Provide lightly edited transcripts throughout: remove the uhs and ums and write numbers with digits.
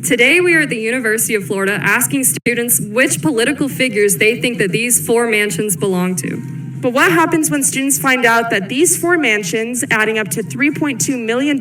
Today we are at the University of Florida asking students which political figures they think that these 4 mansions belong to. But what happens when students find out that these 4 mansions, adding up to $3.2 million,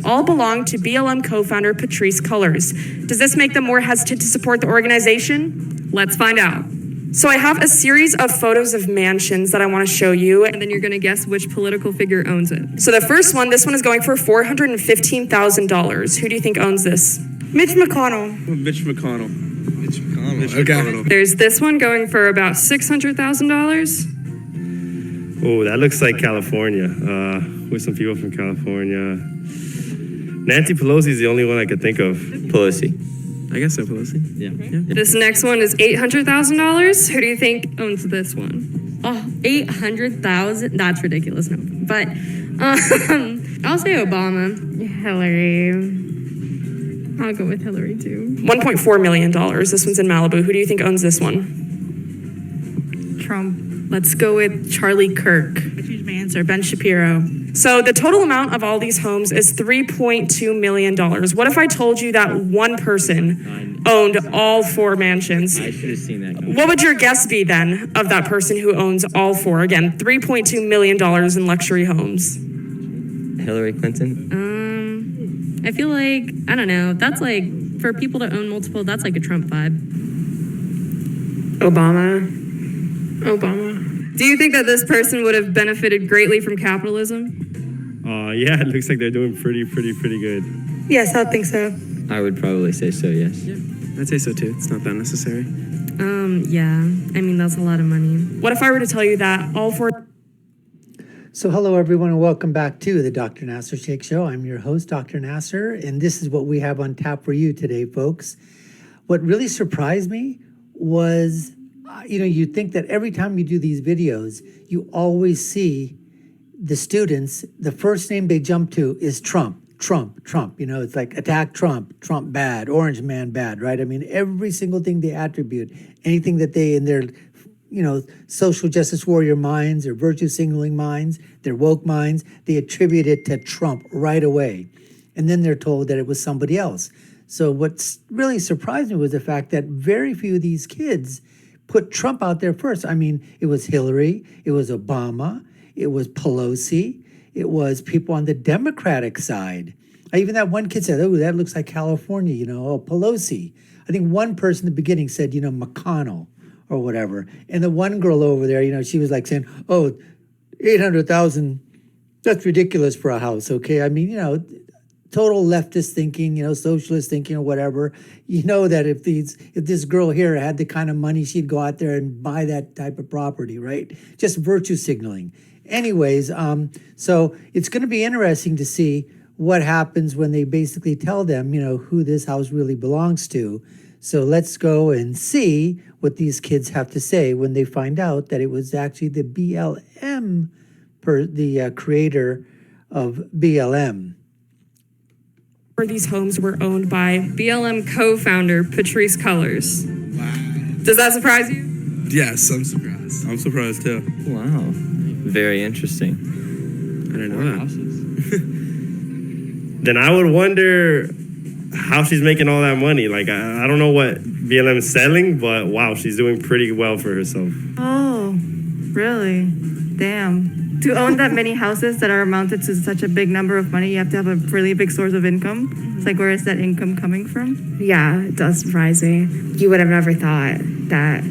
all belong to BLM co-founder Patrisse Cullors? Does this make them more hesitant to support the organization? Let's find out. So I have a series of photos of mansions that I want to show you. And then you're going to guess which political figure owns it. So the first one, this one is going for $415,000. Who do you think owns this? Mitch McConnell. Mitch McConnell. Mitch McConnell. Mitch Okay. McConnell. There's this one going for about $600,000. Oh, that looks like California. With some people from California. Nancy Pelosi is the only one I could think of. Pelosi. I guess so, Pelosi. Yeah. This next one is $800,000. Who do you think owns this one? Oh, 800,000? That's ridiculous. No, but I'll say Obama. Hillary. I'll go with Hillary too. $1.4 million. This one's in Malibu. Who do you think owns this one? Trump. Let's go with Charlie Kirk. I changed my answer. Ben Shapiro. So the total amount of all these homes is $3.2 million. What if I told you that one person owned all 4 mansions? I should have seen that coming. What would your guess be then of that person who owns all 4? Again, $3.2 million in luxury homes. Hillary Clinton. I feel like, I don't know, that's like, for people to own multiple, that's like a Trump vibe. Obama. Do you think that this person would have benefited greatly from capitalism? Yeah, it looks like they're doing pretty good. Yes, I think so. I would probably say so, yes. Yeah, I'd say so too. It's not that necessary. Yeah, I mean, that's a lot of money. What if I were to tell you that all 4... So hello everyone and welcome back to the Dr. Nasir Shaikh Show. I'm your host, Dr. Nasir, and this is what we have on tap for you today, folks. What really surprised me was, you think that every time you do these videos, you always see the students, the first name they jump to is Trump. It's like attack Trump bad, orange man bad, right? I mean, every single thing they attribute, anything that they in their social justice warrior minds or virtue signaling minds, their woke minds, they attribute it to Trump right away. And then they're told that it was somebody else. So what's really surprised me was the fact that very few of these kids put Trump out there first. I mean, it was Hillary, it was Obama, it was Pelosi, it was people on the Democratic side. Even that one kid said, oh, that looks like California, Pelosi. I think one person in the beginning said, McConnell or whatever. And the one girl over there, she was like saying, oh, 800,000, that's ridiculous for a house, okay? I mean, total leftist thinking, socialist thinking or whatever. That if this girl here had the kind of money, she'd go out there and buy that type of property, right? Just virtue signaling. Anyways, so it's going to be interesting to see what happens when they basically tell them, who this house really belongs to. So let's go and see what these kids have to say when they find out that it was actually the BLM, the creator of BLM. These homes were owned by... BLM co-founder Patrisse Cullors. Wow. Does that surprise you? Yes, I'm surprised. I'm surprised too. Wow. Very interesting. I didn't know that. Then I would wonder how she's making all that money. Like, I don't know what BLM is selling, but wow, she's doing pretty well for herself. Oh, really? Damn. To own that many houses that are amounted to such a big number of money, you have to have a really big source of income. It's like, where is that income coming from? Yeah, it does surprise me. You would have never thought that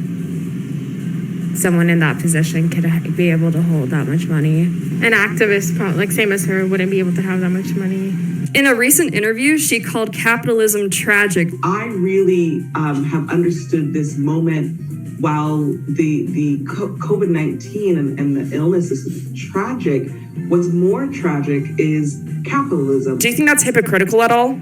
someone in that position could be able to hold that much money. An activist, like same as her, wouldn't be able to have that much money. In a recent interview, she called capitalism tragic. I really have understood this moment while the COVID-19 and the illness is tragic. What's more tragic is capitalism. Do you think that's hypocritical at all?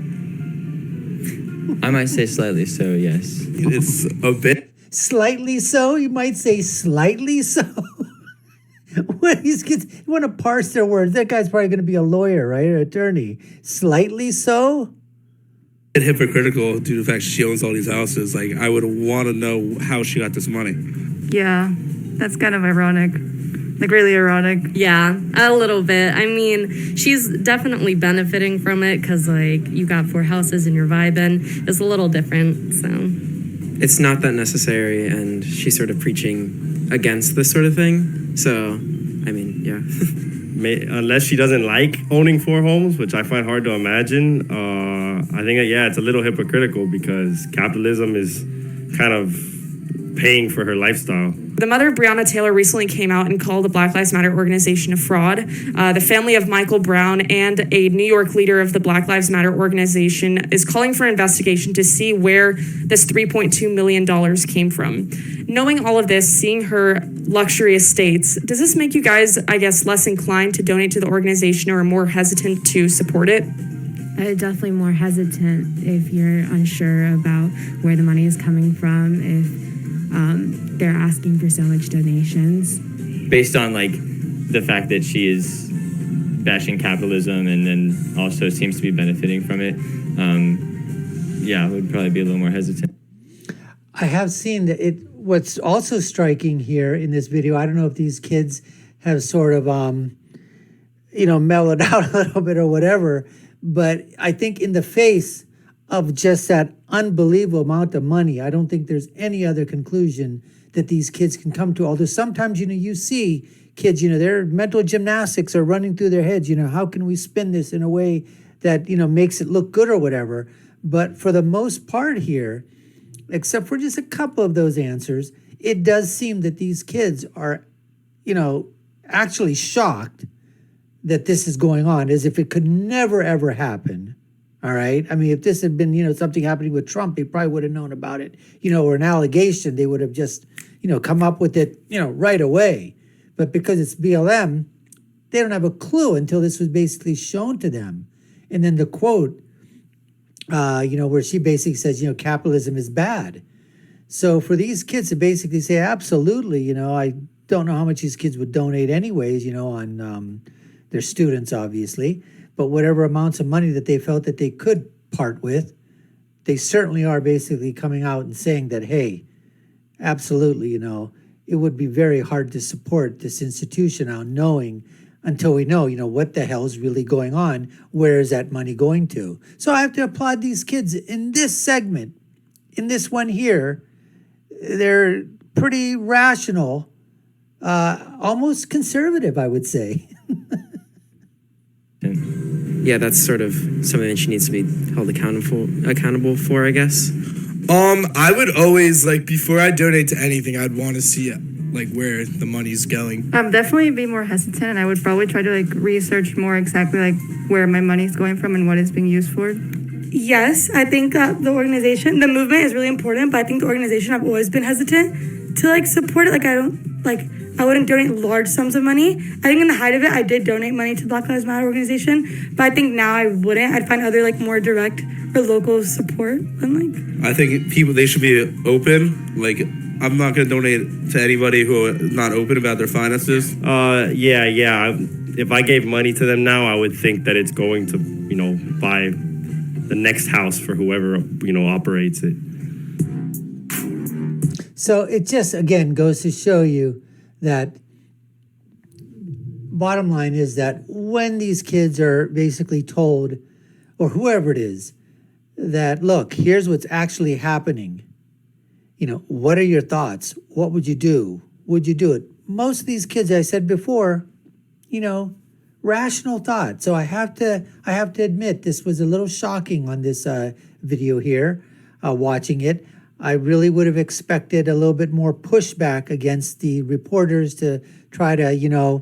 I might say slightly so, yes. It's a bit. Slightly so? You might say slightly so? What these kids, you want to parse their words. That guy's probably going to be a lawyer, right? An attorney. Slightly so? Hypocritical due to the fact she owns all these houses. Like, I would want to know how she got this money. Yeah, that's kind of ironic. Like really erotic. Yeah, a little bit. I mean, she's definitely benefiting from it because, like, you got 4 houses and you're vibing. It's a little different, so. It's not that necessary, and she's sort of preaching against this sort of thing. So, I mean, yeah. Unless she doesn't like owning 4 homes, which I find hard to imagine, I think that, yeah, it's a little hypocritical because capitalism is kind of paying for her lifestyle. The mother, Breonna Taylor, recently came out and called the Black Lives Matter organization a fraud. The family of Michael Brown and a New York leader of the Black Lives Matter organization is calling for an investigation to see where this $3.2 million came from. Knowing all of this, seeing her luxury estates, does this make you guys, I guess, less inclined to donate to the organization or more hesitant to support it? Definitely more hesitant if you're unsure about where the money is coming from, if they're asking for so much donations. Based on, like, the fact that she is bashing capitalism and then also seems to be benefiting from it, yeah, I would probably be a little more hesitant. I have seen that what's also striking here in this video, I don't know if these kids have sort of, mellowed out a little bit or whatever, but I think in the face of just that unbelievable amount of money, I don't think there's any other conclusion that these kids can come to. Although sometimes, you see kids, their mental gymnastics are running through their heads, how can we spin this in a way that, makes it look good or whatever. But for the most part here, except for just a couple of those answers, it does seem that these kids are, actually shocked that this is going on, as if it could never, ever happen. All right. I mean, if this had been, something happening with Trump, they probably would have known about it, or an allegation, they would have just, come up with it, right away. But because it's BLM, they don't have a clue until this was basically shown to them. And then the quote, where she basically says, capitalism is bad. So for these kids to basically say, absolutely, I don't know how much these kids would donate anyways, on their students, obviously. But whatever amounts of money that they felt that they could part with, they certainly are basically coming out and saying that, hey, absolutely, it would be very hard to support this institution now, knowing until we know, what the hell is really going on. Where is that money going to? So I have to applaud these kids in this segment, in this one here. They're pretty rational, almost conservative, I would say. Yeah, that's sort of something that she needs to be held accountable for, I guess. I would always, before I donate to anything, I'd want to see where the money's going. Definitely be more hesitant, and I would probably try to research more exactly where my money's going from and what it's being used for. Yes, I think the organization, the movement is really important, but I think the organization, I've always been hesitant to support it. I wouldn't donate large sums of money. I think in the height of it, I did donate money to the Black Lives Matter organization, but I think now I wouldn't. I'd find other more direct or local support. I think they should be open. I'm not going to donate to anybody who are not open about their finances. Yeah. If I gave money to them now, I would think that it's going to, buy the next house for whoever, operates it. So it just, again, goes to show you that bottom line is that when these kids are basically told, or whoever it is, that, look, here's what's actually happening. What are your thoughts? What would you do? Would you do it? Most of these kids, I said before, rational thought. So I have to admit, this was a little shocking on this video here, watching it. I really would have expected a little bit more pushback against the reporters to try to,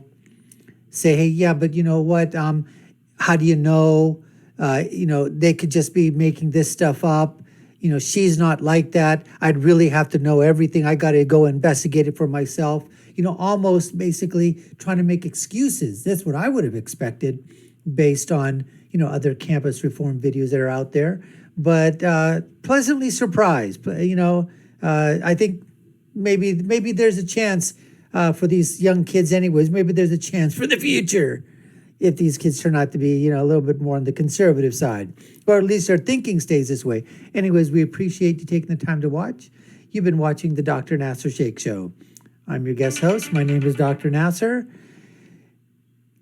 say, hey, yeah, but you know what? How do you know? They could just be making this stuff up. She's not like that. I'd really have to know everything. I got to go investigate it for myself. Almost basically trying to make excuses. That's what I would have expected based on, other campus reform videos that are out there. But pleasantly surprised. I think maybe there's a chance for these young kids anyways. Maybe there's a chance for the future if these kids turn out to be, a little bit more on the conservative side. Or at least their thinking stays this way. Anyways, we appreciate you taking the time to watch. You've been watching the Dr. Nasir Shaikh Show. I'm your guest host. My name is Dr. Nasir.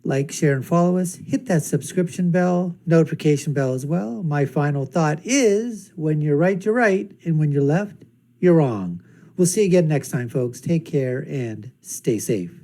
Like, share, and follow us. Hit that subscription bell, notification bell as well. My final thought is, when you're right, you're right, and when you're left, you're wrong. We'll see you again next time, folks. Take care and stay safe.